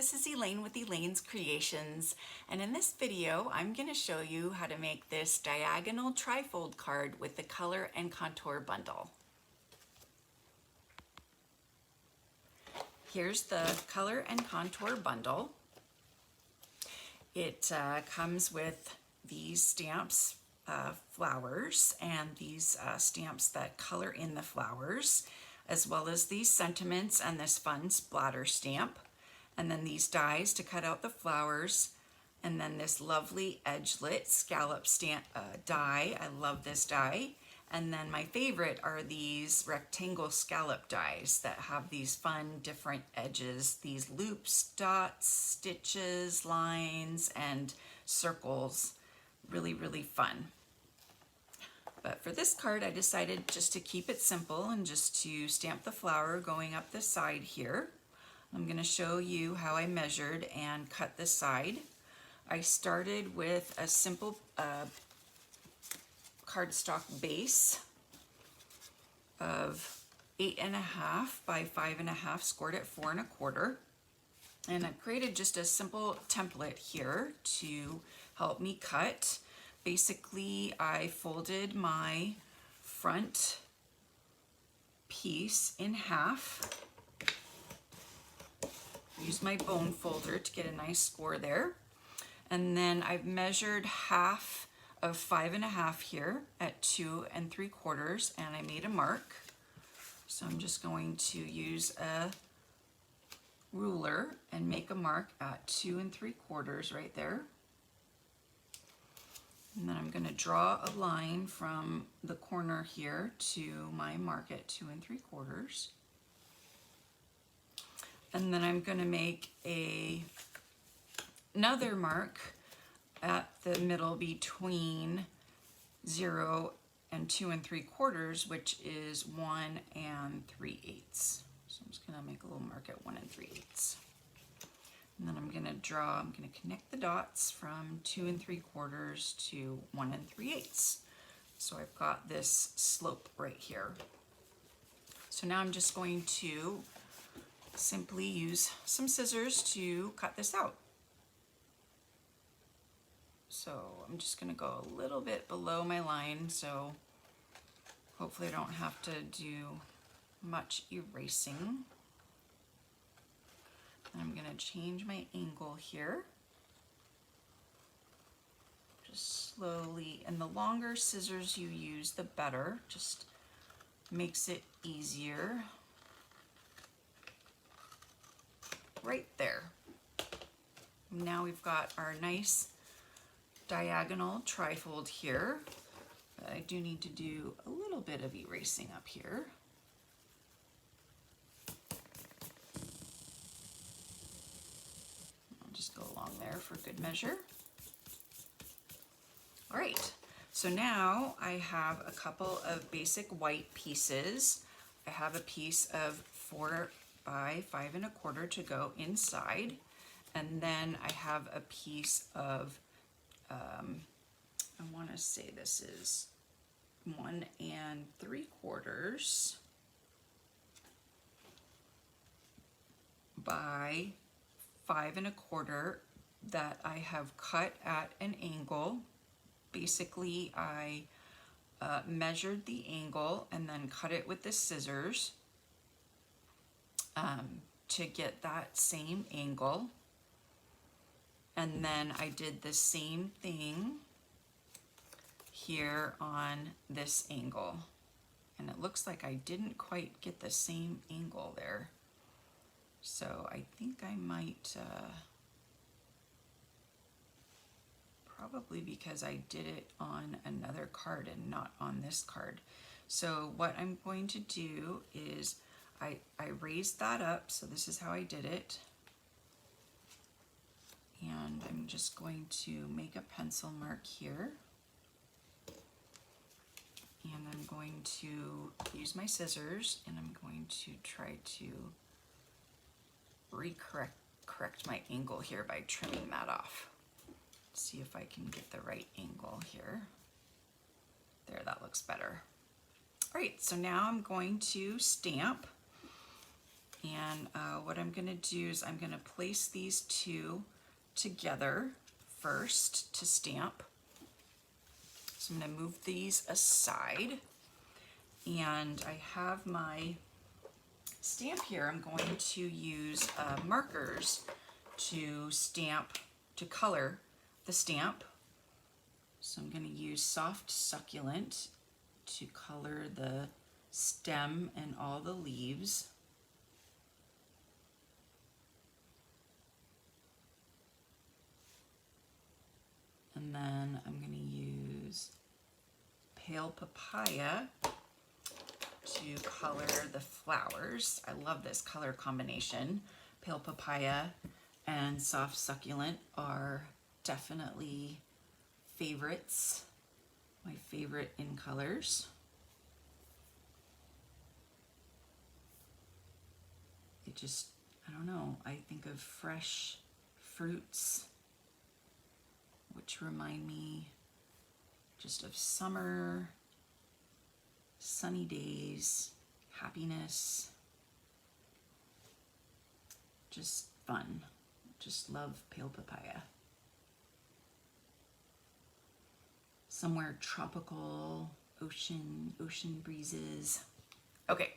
this is Elaine with Elaine's Creations, and in this video I'm going to show you how to make this diagonal trifold card with the color and contour bundle. Here's the color and contour bundle. It comes with these stamps, flowers, and these stamps that color in the flowers, as well as these sentiments and this fun splatter stamp, and then these dies to cut out the flowers, and then this lovely edgelit scallop stamp die. I love this die. And then my favorite are these rectangle scallop dies that have these fun different edges, these loops, dots, stitches, lines, and circles. Really, really fun. But for this card, I decided just to keep it simple and just to stamp the flower going up the side here. I'm going to show you how I measured and cut the side. I started with a simple cardstock base of 8.5 by 5.5, scored at 4 1/4. And I created just a simple template here to help me cut. Basically, I folded my front piece in half. Used my bone folder to get a nice score there. And then I've measured half of 5.5 here at 2 3/4, and I made a mark. So I'm just going to use a ruler and make a mark at 2 3/4 right there. And then I'm going to draw a line from the corner here to my mark at 2 3/4. And then I'm going to make another mark at the middle between 0 and 2 3/4, which is 1 3/8. So I'm just going to make a little mark at 1 3/8. And then I'm going to connect the dots from 2 3/4 to 1 3/8. So I've got this slope right here. So now I'm just going to simply use some scissors to cut this out. So I'm just going to go a little bit below my line, so hopefully I don't have to do much erasing. I'm going to change my angle here. Just slowly, and the longer scissors you use, the better. Just makes it easier. Right there. Now we've got our nice diagonal trifold here. But I do need to do a little bit of erasing up here. Go along there for good measure. All right, so now I have a couple of basic white pieces. I have a piece of 4 by 5 1/4 to go inside, and then I have a piece of I want to say this is 1 3/4 by 5 1/4 that I have cut at an angle. Basically, I measured the angle and then cut it with the scissors to get that same angle. And then I did the same thing here on this angle. And it looks like I didn't quite get the same angle there. So I think I might, probably because I did it on another card and not on this card. So what I'm going to do is I raised that up, so this is how I did it. And I'm just going to make a pencil mark here. And I'm going to use my scissors, and I'm going to try to correct my angle here by trimming that off. See if I can get the right angle here. There, that looks better. All right, so now I'm going to stamp, And what I'm going to do is I'm going to place these two together first to stamp. So I'm going to move these aside. And I have my stamp here. I'm going to use markers to stamp, to color the stamp. So I'm going to use Soft Succulent to color the stem and all the leaves. And then I'm going to use Pale Papaya to color the flowers. I love this color combination. Pale Papaya and Soft Succulent are definitely favorites, my favorite in colors. It just, I don't know, I think of fresh fruits, which remind me just of summer, sunny days, happiness, just fun. Just love Pale Papaya. Somewhere tropical, ocean breezes. Okay,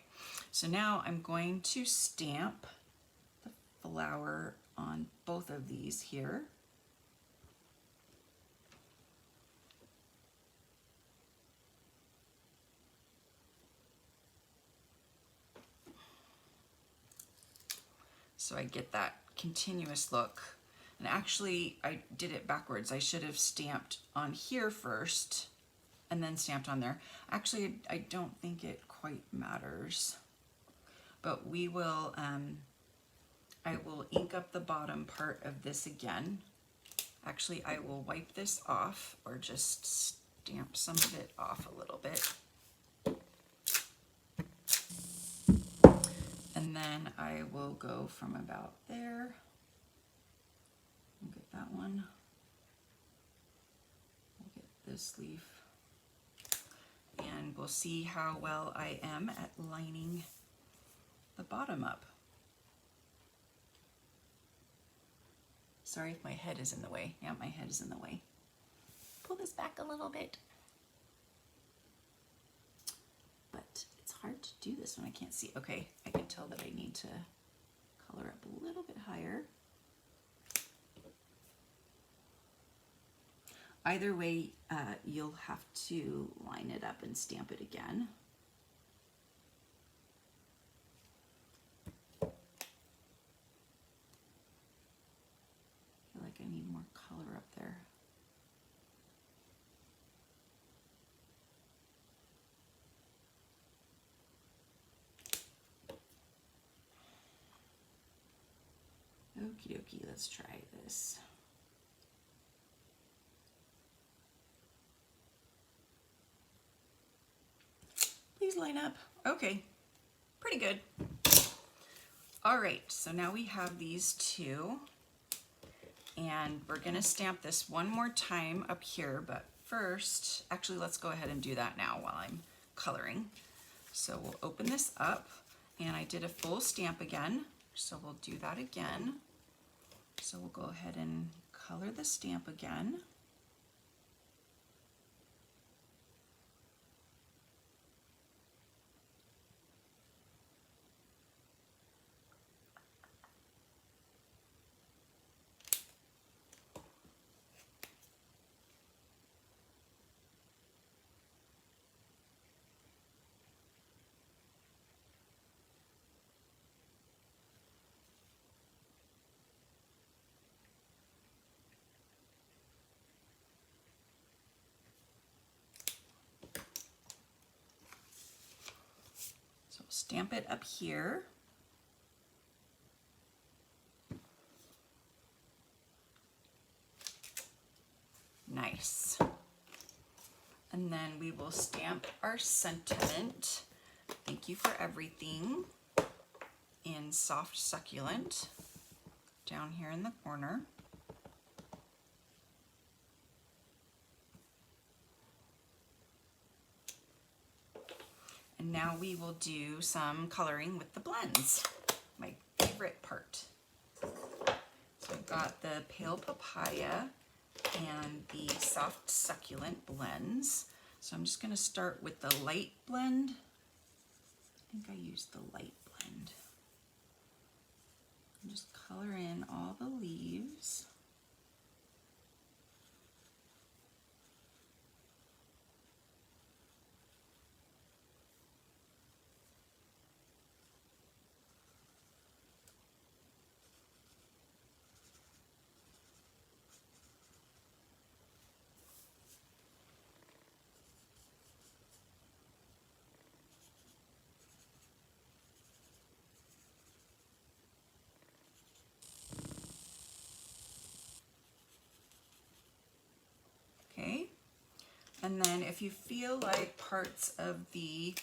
so now I'm going to stamp the flower on both of these here. So I get that continuous look. And actually, I did it backwards. I should have stamped on here first and then stamped on there. Actually, I don't think it quite matters. But we will, I will ink up the bottom part of this again. Actually, I will wipe this off or just stamp some of it off a little bit. And then I will go from about there. We'll get that one. We'll get this leaf. And we'll see how well I am at lining the bottom up. Sorry if my head is in the way. Yeah, my head is in the way. Pull this back a little bit. But it's hard to do this when I can't see. Okay, I can tell that I need to color up a little bit higher. Either way, you'll have to line it up and stamp it again. I feel like I need more color up there. Okie dokie, let's try this. Please line up. Okay, pretty good. All right, so now we have these two, and we're gonna stamp this one more time up here, but first, actually, let's go ahead and do that now while I'm coloring. So we'll open this up, and I did a full stamp again, so we'll do that again. So we'll go ahead and color the stamp again. Stamp it up here. Nice. And then we will stamp our sentiment, "Thank you for everything," in Soft Succulent down here in the corner. And now we will do some coloring with the blends. my favorite part. So I've got the pale papaya and the soft succulent blends. So I'm just going to start with the light blend. I think I used the light blend. And just color in all the leaves. Okay, and then if you feel like parts of the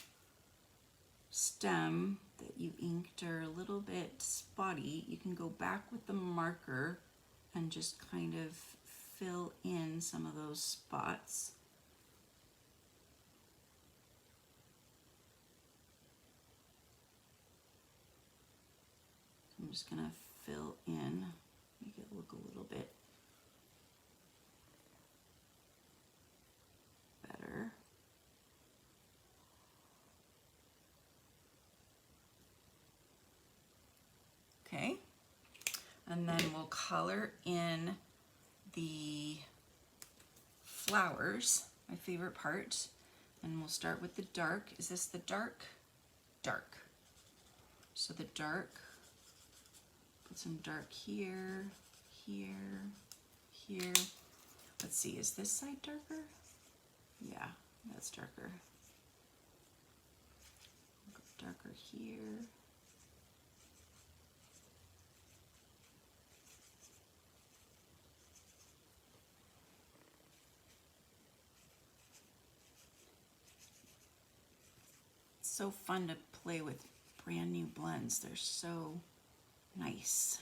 stem that you inked are a little bit spotty, you can go back with the marker and just kind of fill in some of those spots. I'm just going to fill in, make it look a little bit better. Okay, and then we'll color in the flowers, my favorite part, and we'll start with the dark. Is this the dark? Dark. So the dark, put some dark here, here, here. Let's see, is this side darker? Yeah, that's darker. Darker here. It's so fun to play with brand new blends. They're so nice.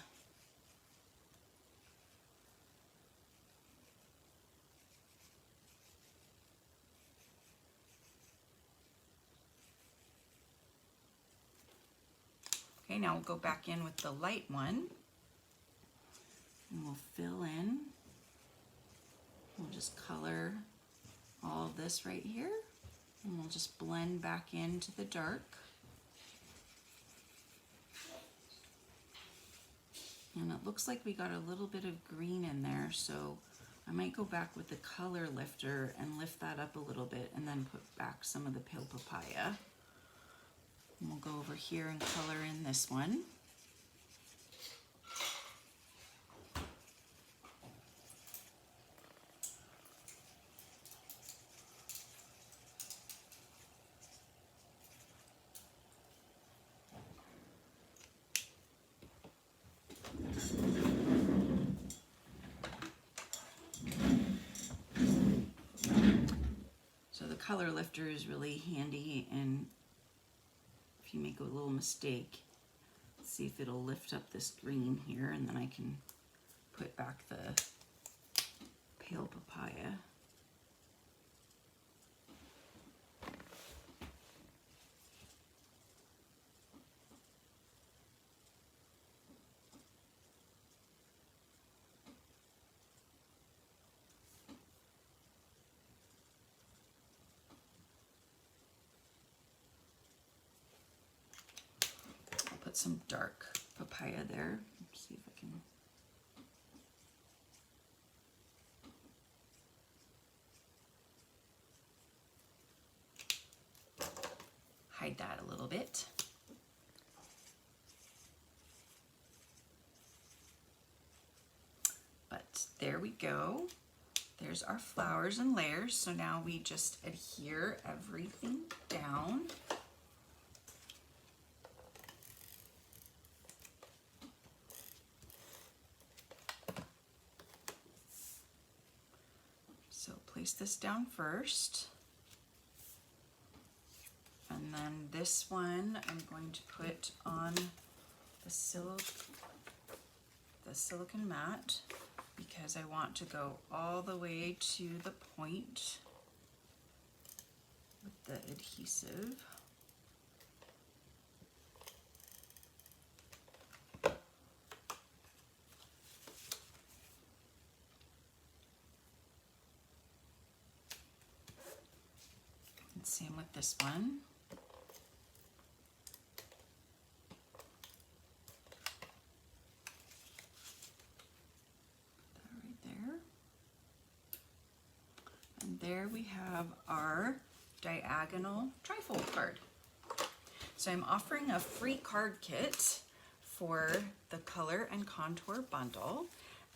Okay, now we'll go back in with the light one and we'll fill in. We'll just color all of this right here and we'll just blend back into the dark. And it looks like we got a little bit of green in there, so I might go back with the color lifter and lift that up a little bit and then put back some of the pale papaya. And we'll go over here and color in this one. So the color lifter is really handy, and if you make a little mistake, let's see if it'll lift up this green here, and then I can put back the pale papaya. Put some dark papaya there. Let's see if I can. Hide that a little bit. But there we go. There's our flowers and layers. So now we just adhere everything down. So place this down first. And then this one I'm going to put on the silicone mat because I want to go all the way to the point with the adhesive. Same with this one. Put that right there. And there we have our diagonal trifold card. So I'm offering a free card kit for the color and contour bundle,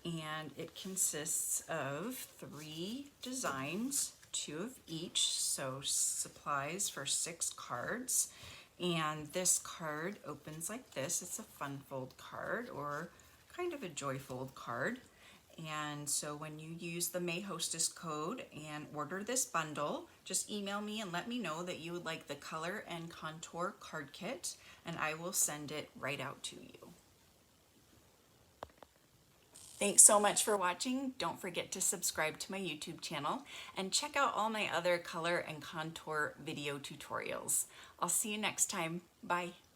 and it consists of 3 designs, 2 of each, so supplies for 6 cards. And this card opens like this. It's a fun fold card, or kind of a joy fold card. And so when you use the May Hostess code and order this bundle, just email me and let me know that you would like the color and contour card kit, and I will send it right out to you. Thanks so much for watching. Don't forget to subscribe to my YouTube channel and check out all my other color and contour video tutorials. I'll see you next time. Bye.